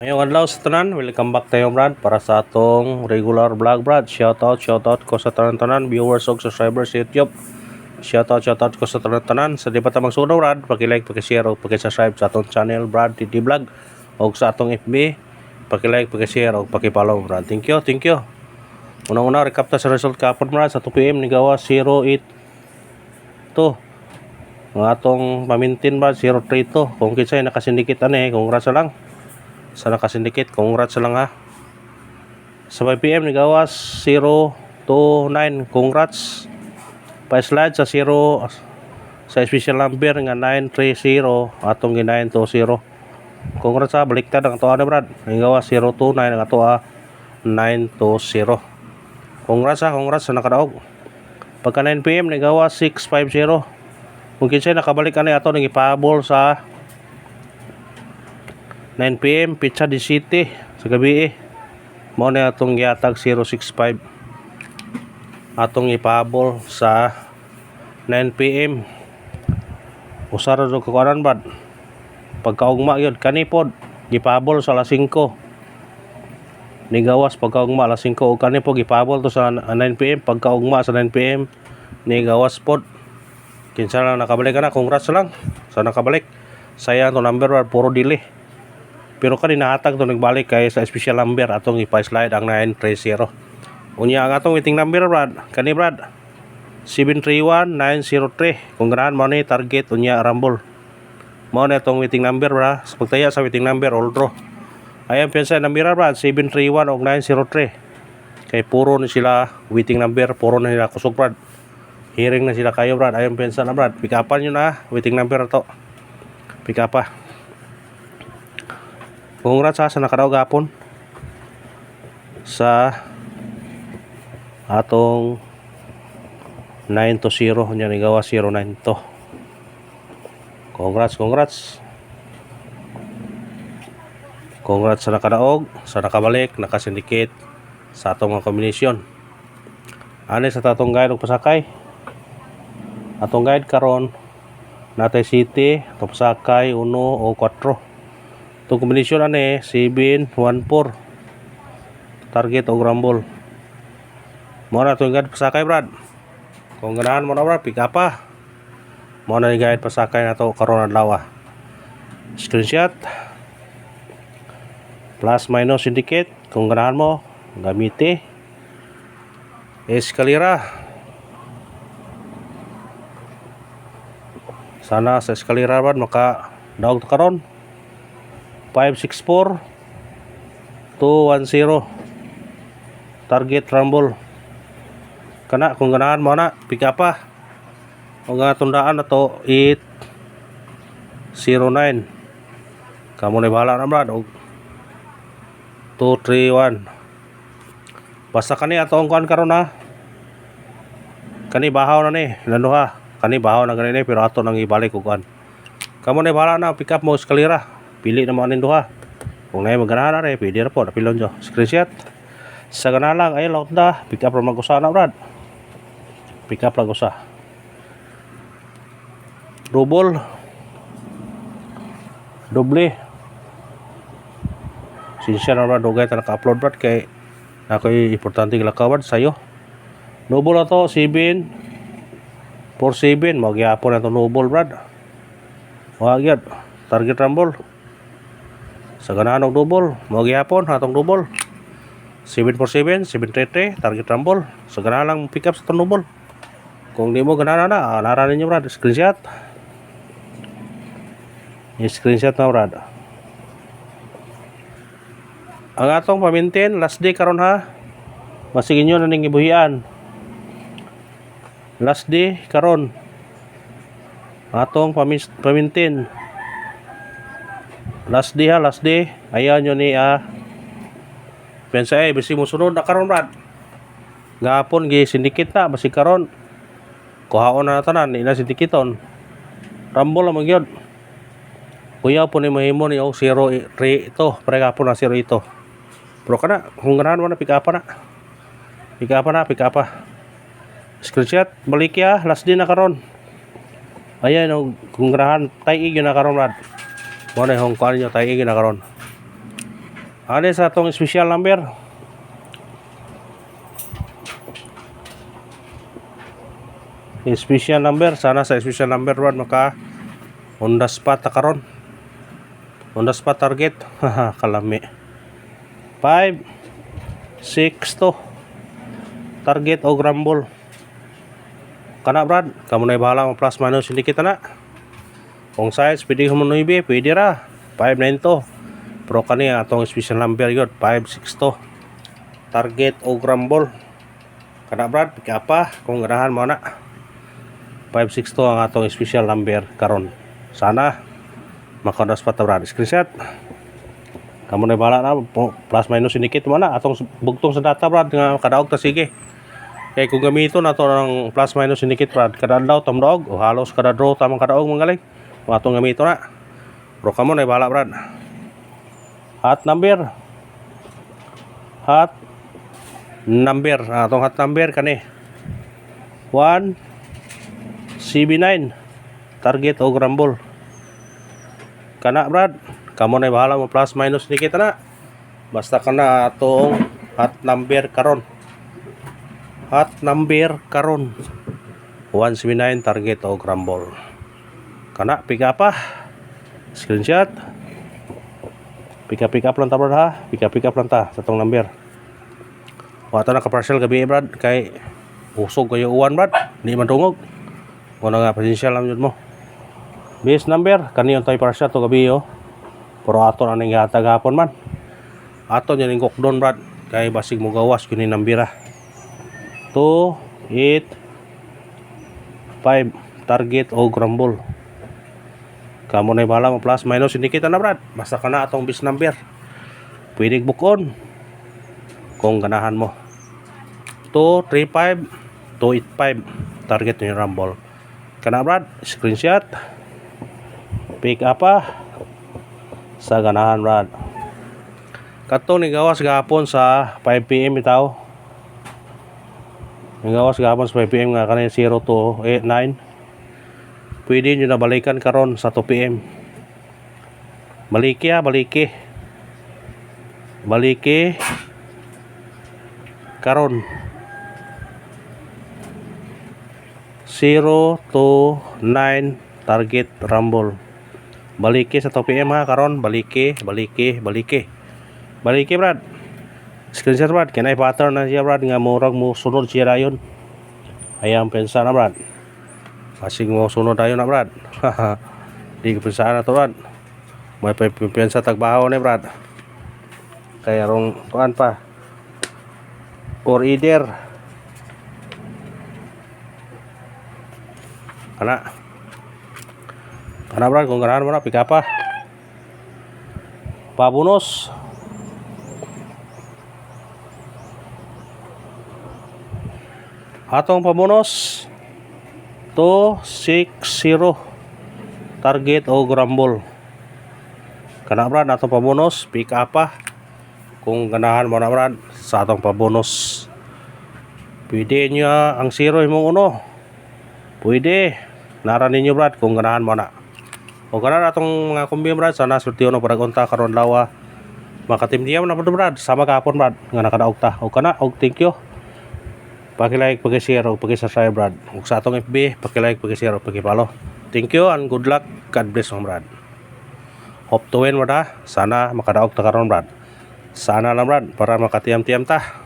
Ngayong adlaw sa tanan, welcome back tayo Brad para sa atong regular vlog Brad. Shoutout ko sa tanan-tanan viewers ug subscribers sa YouTube. Shoutout ko sa tanan-tanan sa di pa ta magsuno Brad, paki-like, paki-share ug paki-subscribe sa atong channel Brad TT Vlog ug sa atong FB, paki-like, paki-share ug paki-follow Brad. Thank you. Una-una recap ta sa result kapon Brad sa 2 PM ni gawa 08 to. Ang atong pamintin Brad 032. Kung kinsay nakasindikit ani, congrats lang. Sa nakasindikit, congrats lang ha. Sa 5 PM nigawas 029, congrats. Pa-slide sa 0 sa special number nga 930 atong gi 920. Congrats ha, baliktad ang atoa na Brad. Nigawas 029 ang atoa 920. Congrats sa nakadaog. Pagka 9 PM nigawas 650. Kung kinsay nakabalik ani ato nang ipahabol sa 9 PM Pizza di City sa gabi mao na atong gihatag 065 atong ipahabol sa 9 PM usara do kuanan Brad pagkaugma gyud kanipod gipahabol sa alas 5 nigawas pagkaugma alas 5 ug kanipod gipahabol to sa 9 PM pagkaugma sa 9 PM nigawas pod kinsa lang nakabalik na congrats lang sa nakabalik sayang to number Brad puro dili. Pero kani nahatag to nagbalik kay sa special number atong ipa-slide ang 930. Unya ang atong waiting number Brad, kani Brad 731903. Kung ganahan mo ni target unya rumble. Mao na atong waiting number Brad. Sa pagtaya sa waiting number all draw. Ayan pensa number Brad 731 og 903. Kay puro ni sila waiting number, puro na nila kusog Brad. Hearing na sila kayo Brad. Ayan pensa na Brad. Pick upan nyo na waiting number to. Pick up pa. Congrats sa nakadaog gapon sa atong 920 nya nigawa 09 to. Congrats sa nakadaog, sa nakabalik, nakasindikit sa atong mga kombinasyon. Ani sa tatong guide og pasakay. Atong guide karon natay City, atong pasakay 1 o 4. Itong kombinasyon ani 714 target o rumble. Mo na itong guide pasakay Brad. Kung ganahan mo na Brad, pick up pa. Mo na yung guide pasakay na ito karon adlaw. Screenshot plus minus indicate kung ganahan mo gamiti eskalera. Sana sa eskalera Brad maka daog karon 564 210 target rumble kana kung ganahan mo na pick up pa kung nga tundaan na to 809 kamo na bahala na Brad og 231 basta kani atong kuan karon ha kani bahaw na ni nanuha kani bahaw na gani pero ato nang ibalik og kuan kamo na bahala na pick up mo eskalera. Pili na mo anin duha. Kung na maganahan na rin, pwede na po. Napilon nyo. Screenshot. Sa ganahan lang, ayun lang na. Pick up lang mag-usa na, Brad. Pick up lang usa. Double. Doble. Sinsya na, Brad. Dugay ta naka-upload, Brad. Kaya ako'y importante lakaw, Brad, sa'yo. Double na to, 7 4-7. Magyapon na to double, Brad. Magyad. Target rumble. Sa ganahan og double, mo gihapon atong double. 747, 733 target rumble. Sa ganahan lang pick up sa atong double. Kung di mo ganahan na, nara ninyo Brad, screenshot. I-screenshot na Brad. Ang atong pamintin last day karon ha. Masigin nyo na ning ibuhian. Last day karon. Atong pamintin. Last day. Ayaw nyo ni pensa basi mo sunod na karon Brad. Gapon gi sindikit na basi karon. Kuhaon na tanan ina sindikiton. Rumble lang magyod. Kuya po ni mahimo ni og 0 ito, pre gapon na 0 ito. Pero kana kung ganahan mo na pick up na. Pick up. Screenshot balik ya last day na karon. Ayan kung ganahan tay igyo na karon Brad. Mo na hong kuan nyo tayo ginakaroon. Ano sa atong special number? Special number, sana sa special number Brad maka on the spot karon. On the spot target. Haha, kalami. 5 6 to target o grumble. Kana Brad, kamu na bahala mo plus minus indicate na. Kung size pwede mo 9, pwede ra. 5 9 to. Pero kani atong special number yun 5 6 to target o grumble. Kana Brad, apa kung ganahan mo na 562 ang atong special number karon. Sana makadas pa ta Brad. Screenshot. Kamu na bahala na plus minus indicate mo na atong bugtong sa data Brad nga kadaog ta sige. Kay kung gamiton nato ng plus minus indicate Brad kada adlaw tamdaog o halos kada draw tamang kadaog manggaling. Kung atong gamiton na. Pero kamu na bahala Brad. Hot number. Hot number. Atong hot number kani 1 CB9 target o grumble. Kana Brad, kamo na bahala mo plus minus ni kita na. Basta kana atong hot number karon. Hot number karon 1 CB9 target o grumble. Kana pick up screenshot. Pick up lang ta Brad ha. Pick up lang ta sa tong number. Wata na ka partial gabi Brad kay usog kayo uwan Brad, di man tungog. Kung nga pasensya lang yun mo. Base number, kaniyon tayo para siya to gabi yo. Pero ato na nang hatag hapon man. Ato nyo ning kokdon Brad. Kaya basig mo gawas kini nambira. 2, 8, 5 target o grumble. Kamu na bahala mo plus minus hindi kita na Brad. Basta ka na atong base number. Pwede bukon. Kung ganahan mo. 2, 3, 5, 2, 8, 5 target ni rumble. Kana Brad, screenshot. Pick up sa ganahan Brad. Kato ni gawas gahapon sa 5 PM bitaw. Ni gawas gahapon sa 5 PM nga kanay 0 to 9. Pwede nyo na balikan karon sa 2 PM. Baliki karon 0 to 9 target rumble. Baliki sa 2 PM ha karon, baliki Brad. Screenshot Brad, kinay pattern na siya Brad nga murag mo sunod siya dayon. Ayang pensa na Brad. Pasig mo sunod dayon na Brad. Di ko pensa na to Brad. May pensa tagbahaw ni Brad. Kaya rong tuan pa. Or either Kana Brad, kung ganahan mo na, pick up pabunos. Atong pabunos 260 target o grumble. Kana Brad, atong pabunos, pick up kung ganahan mo na Brad sa atong pabunos. Pwede niya ang 0 imong uno. Pwede. Nara ninyo Brad kung ganahan mo na. O ganahan atong mga kumbi Brad. Sana surtiyo na paragunta karon lawa. Makatimdiyam na Brad. Sama kahapon Brad. Nga nakadaog ta. O kana. O thank you. Paki-like, paki-share, o paki-subscribe Brad. O sa atong FB. Paki-like, paki-share, o paki-follow. Thank you and good luck. God bless mo Brad. Hope to win Brad ha. Sana makadaog ta karon Brad. Sana lang Brad. Para makatiyam-tiyam ta.